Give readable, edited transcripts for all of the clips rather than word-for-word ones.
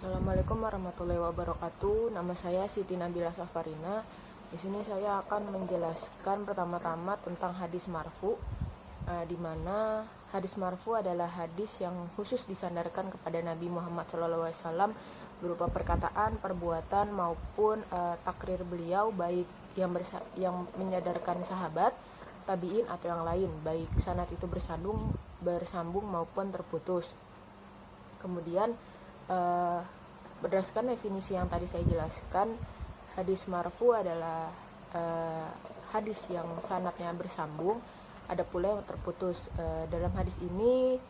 Assalamualaikum warahmatullahi wabarakatuh. Nama saya Siti Nabila Safarina. Di sini saya akan menjelaskan pertama-tama tentang hadis marfu, di mana hadis marfu adalah hadis yang khusus disandarkan kepada Nabi Muhammad SAW berupa perkataan, perbuatan maupun takrir beliau, baik yang menyadarkan sahabat, tabiin atau yang lain, baik sanad itu bersambung maupun terputus. Kemudian berdasarkan definisi yang tadi saya jelaskan, hadis marfu adalah hadis yang sanadnya bersambung, ada pula yang terputus. Dalam hadis ini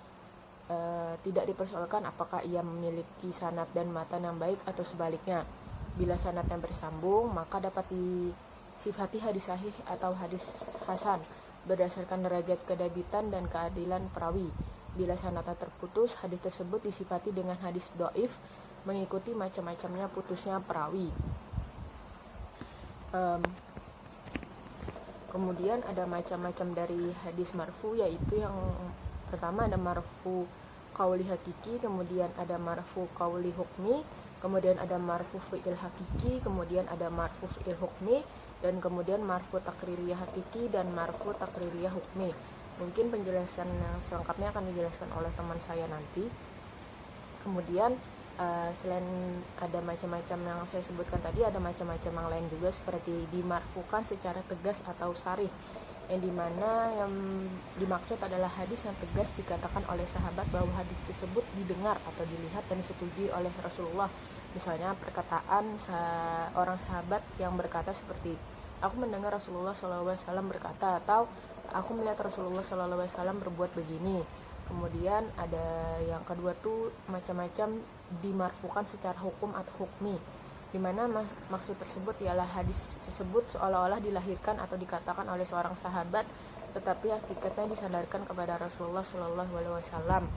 tidak dipersoalkan apakah ia memiliki sanad dan matan yang baik atau sebaliknya. Bila sanadnya bersambung, maka dapat disifati hadis sahih atau hadis hasan berdasarkan derajat kedabitan dan keadilan perawi. Bila sanadnya terputus, hadis tersebut disifati dengan hadis dhaif, mengikuti macam-macamnya putusnya perawi. Kemudian ada macam-macam dari hadis marfu, yaitu yang pertama ada marfu qauli hakiki, kemudian ada marfu qauli hukmi, kemudian ada marfu fi'il hakiki, kemudian ada marfu fi'il hukmi, dan kemudian marfu takririyah hakiki dan marfu takririyah hukmi. Mungkin penjelasan yang selengkapnya akan dijelaskan oleh teman saya nanti. Kemudian selain ada macam-macam yang saya sebutkan tadi, ada macam-macam yang lain juga, seperti dimarfukan secara tegas atau sarih, yang dimana yang dimaksud adalah hadis yang tegas dikatakan oleh sahabat bahwa hadis tersebut didengar atau dilihat dan disetujui oleh Rasulullah. Misalnya perkataan orang sahabat yang berkata seperti, aku mendengar Rasulullah SAW berkata, atau aku melihat Rasulullah SAW berbuat begini. Kemudian ada yang kedua tuh macam-macam dimarfukan secara hukum atau hukmi, dimana maksud tersebut ialah hadis tersebut seolah-olah dilahirkan atau dikatakan oleh seorang sahabat, tetapi hakikatnya disandarkan kepada Rasulullah SAW.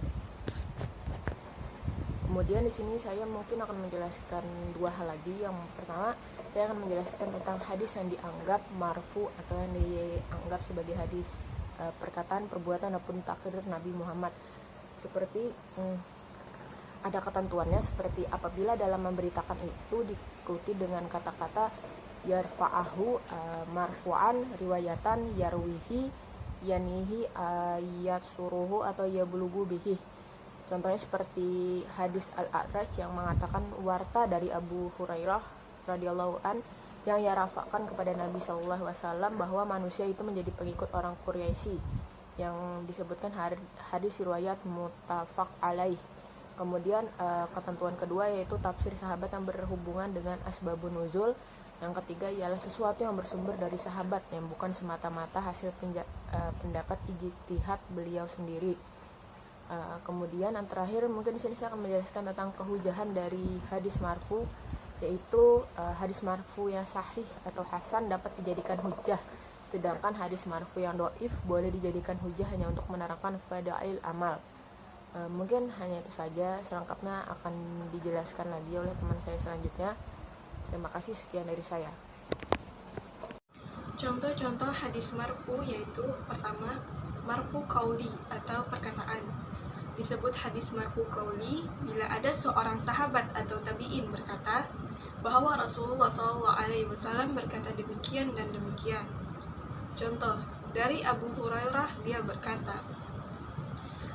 Kemudian di sini saya mungkin akan menjelaskan dua hal lagi. Yang pertama, saya akan menjelaskan tentang hadis yang dianggap marfu atau yang dianggap sebagai hadis perkataan, perbuatan ataupun takrir Nabi Muhammad. Seperti ada ketentuannya, seperti apabila dalam memberitakan itu diikuti dengan kata-kata yarfa'ahu marfu'an, riwayatan yarwihi yanihi yasuruhu atau yablugu bihi. Contohnya seperti hadis Al-A'raj yang mengatakan warta dari Abu Hurairah radhiyallahu an yang ia rafakan kepada Nabi SAW bahwa manusia itu menjadi pengikut orang Quraisy, yang disebutkan hadis riwayat muttafaq alaih. Kemudian ketentuan kedua yaitu tafsir sahabat yang berhubungan dengan asbabun nuzul. Yang ketiga ialah sesuatu yang bersumber dari sahabat, yang bukan semata-mata hasil pendapat ijtihad beliau sendiri. Kemudian yang terakhir, mungkin di sini saya akan menjelaskan tentang kehujahan dari hadis marfu, yaitu hadis marfu yang sahih atau hasan dapat dijadikan hujjah, sedangkan hadis marfu yang dhaif boleh dijadikan hujjah hanya untuk menerangkan fadail amal. Mungkin hanya itu saja, selengkapnya akan dijelaskan lagi oleh teman saya selanjutnya. Terima kasih, sekian dari saya. Contoh-contoh hadis marfu yaitu pertama, marfu qauli atau perkataan. Disebut hadis marfu qauli bila ada seorang sahabat atau tabi'in berkata bahwa Rasulullah SAW berkata demikian dan demikian. Contoh, dari Abu Hurairah, dia berkata,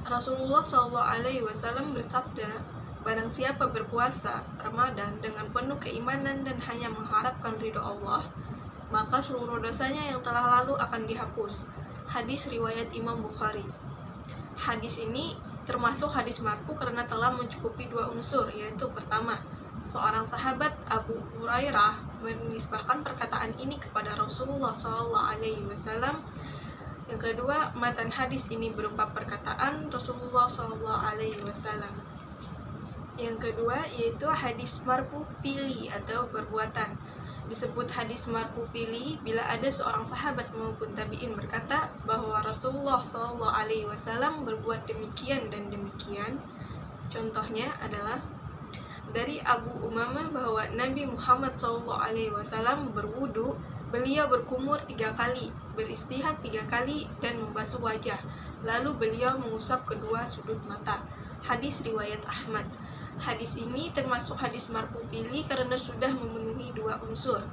Rasulullah SAW bersabda, barang siapa berpuasa Ramadan dengan penuh keimanan dan hanya mengharapkan ridho Allah, maka seluruh dosanya yang telah lalu akan dihapus. Hadis riwayat Imam Bukhari. Hadis ini termasuk hadis marfu karena telah mencukupi dua unsur, yaitu pertama, seorang sahabat Abu Hurairah menisbahkan perkataan ini kepada Rasulullah SAW. Yang kedua, matan hadis ini berupa perkataan Rasulullah SAW. Yang kedua yaitu hadis marfu fi'li atau perbuatan. Disebut hadis marfu fi'li bila ada seorang sahabat maupun tabi'in berkata bahwa Rasulullah SAW berbuat demikian dan demikian. Contohnya adalah dari Abu Umamah bahwa Nabi Muhammad SAW berwudu, beliau berkumur 3 kali, beristihad 3 kali, dan membasuh wajah. Lalu beliau mengusap kedua sudut mata. Hadis riwayat Ahmad. Hadis ini termasuk hadis marfu fi'li karena sudah memenuhi dua unsur,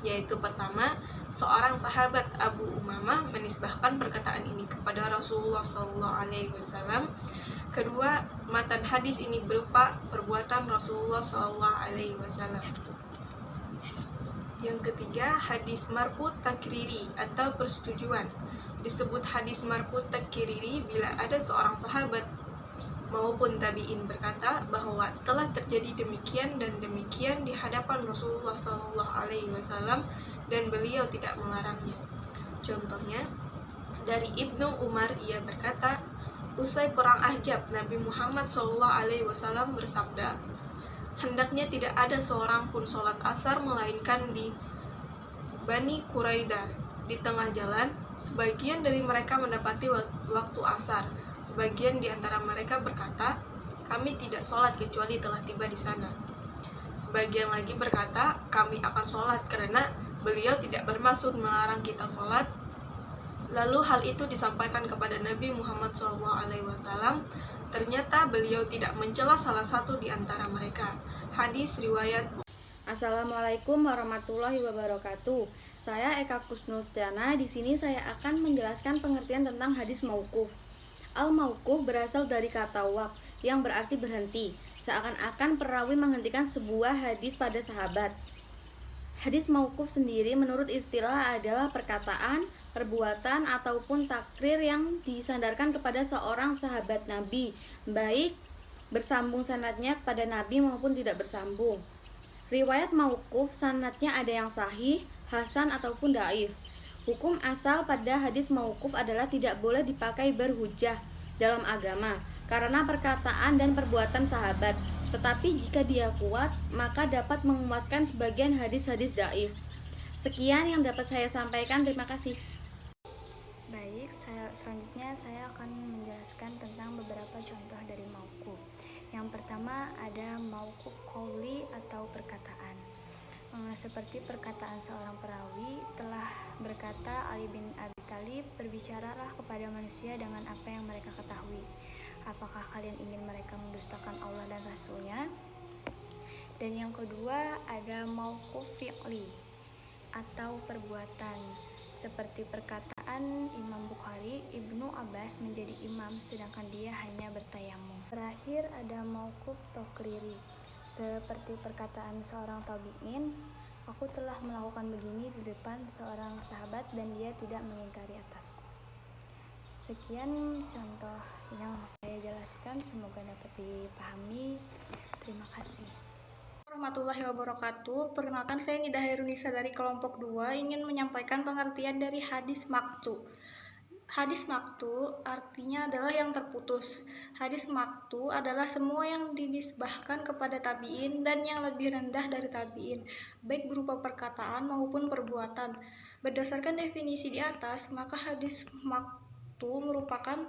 yaitu pertama, seorang sahabat Abu Umamah menisbahkan perkataan ini kepada Rasulullah SAW. Kedua, matan hadis ini berupa perbuatan Rasulullah SAW. Yang ketiga, hadis marfu takriri atau persetujuan. Disebut hadis marfu takriri bila ada seorang sahabat maupun tabi'in berkata bahwa telah terjadi demikian dan demikian di hadapan Rasulullah SAW dan beliau tidak melarangnya. Contohnya, dari Ibnu Umar ia berkata, usai perang Ahzab, Nabi Muhammad SAW bersabda, hendaknya tidak ada seorang pun sholat asar melainkan di Bani Quraidah. Di tengah jalan, sebagian dari mereka mendapati waktu asar. Sebagian di antara mereka berkata, kami tidak sholat kecuali telah tiba di sana. Sebagian lagi berkata, kami akan sholat karena beliau tidak bermaksud melarang kita sholat. Lalu hal itu disampaikan kepada Nabi Muhammad SAW. Ternyata beliau tidak mencela salah satu di antara mereka. Hadis riwayat. Assalamualaikum warahmatullahi wabarakatuh. Saya Eka Kusnustiana. Di sini saya akan menjelaskan pengertian tentang hadis mauquf. Al-mauquf berasal dari kata waq yang berarti berhenti, seakan-akan perawi menghentikan sebuah hadis pada sahabat. Hadis mauquf sendiri menurut istilah adalah perkataan, perbuatan, ataupun takrir yang disandarkan kepada seorang sahabat Nabi, baik bersambung sanadnya kepada Nabi maupun tidak bersambung. Riwayat mauquf sanadnya ada yang sahih, hasan, ataupun dhaif. Hukum asal pada hadis mauquf adalah tidak boleh dipakai berhujjah dalam agama karena perkataan dan perbuatan sahabat. Tetapi jika dia kuat, maka dapat menguatkan sebagian hadis-hadis dhaif. Sekian yang dapat saya sampaikan. Terima kasih. Baik, selanjutnya saya akan menjelaskan tentang beberapa contoh dari mauquf. Yang pertama ada mauquf qauli atau perkataan. Seperti perkataan seorang perawi telah berkata, Ali bin Abi Thalib, berbicaralah kepada manusia dengan apa yang mereka ketahui. Apakah kalian ingin mereka mendustakan Allah dan Rasulnya? Dan yang kedua ada mauquf fi'li atau perbuatan. Seperti perkataan Imam Bukhari, Ibnu Abbas menjadi imam sedangkan dia hanya bertayamum. Terakhir ada mauquf takriri. Seperti perkataan seorang tabi'in, aku telah melakukan begini di depan seorang sahabat dan dia tidak mengingkari atasku. Sekian contoh yang saya jelaskan, semoga dapat dipahami. Terima kasih. Warahmatullahi wabarakatuh. Perkenalkan, saya Nida Hairunisa dari kelompok 2 ingin menyampaikan pengertian dari hadis maktu. Hadis maktu artinya adalah yang terputus. Hadis maktu adalah semua yang dinisbahkan kepada tabi'in dan yang lebih rendah dari tabi'in, baik berupa perkataan maupun perbuatan. Berdasarkan definisi di atas, maka hadis maktu merupakan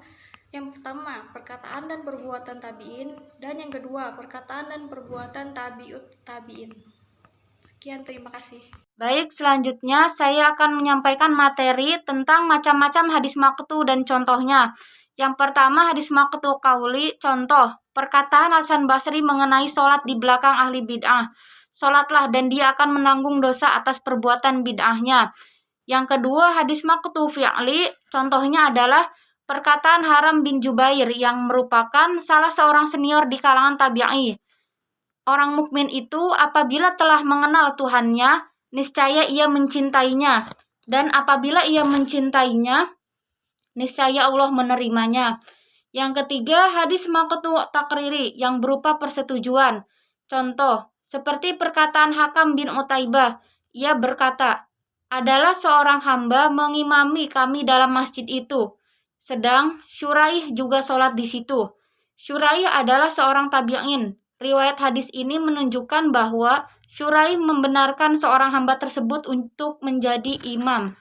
yang pertama, perkataan dan perbuatan tabi'in, dan yang kedua, perkataan dan perbuatan tabi'ut tabi'in. Sekian, terima kasih. Baik, selanjutnya saya akan menyampaikan materi tentang macam-macam hadis maqtu dan contohnya. Yang pertama, hadis maqtu qauli. Contoh, perkataan Hasan Basri mengenai sholat di belakang ahli bid'ah. Sholatlah dan dia akan menanggung dosa atas perbuatan bid'ahnya. Yang kedua, hadis maqtu fi'li. Contohnya adalah perkataan Haram bin Jubair yang merupakan salah seorang senior di kalangan tabi'i. Orang mukmin itu apabila telah mengenal Tuhannya, niscaya ia mencintainya, dan apabila ia mencintainya, niscaya Allah menerimanya. Yang ketiga, hadis maqtu takriri yang berupa persetujuan. Contoh, seperti perkataan Hakam bin Utaibah, ia berkata, adalah seorang hamba mengimami kami dalam masjid itu, sedang Syuraih juga sholat di situ. Syuraih adalah seorang tabi'in. Riwayat hadis ini menunjukkan bahwa Syuraih membenarkan seorang hamba tersebut untuk menjadi imam.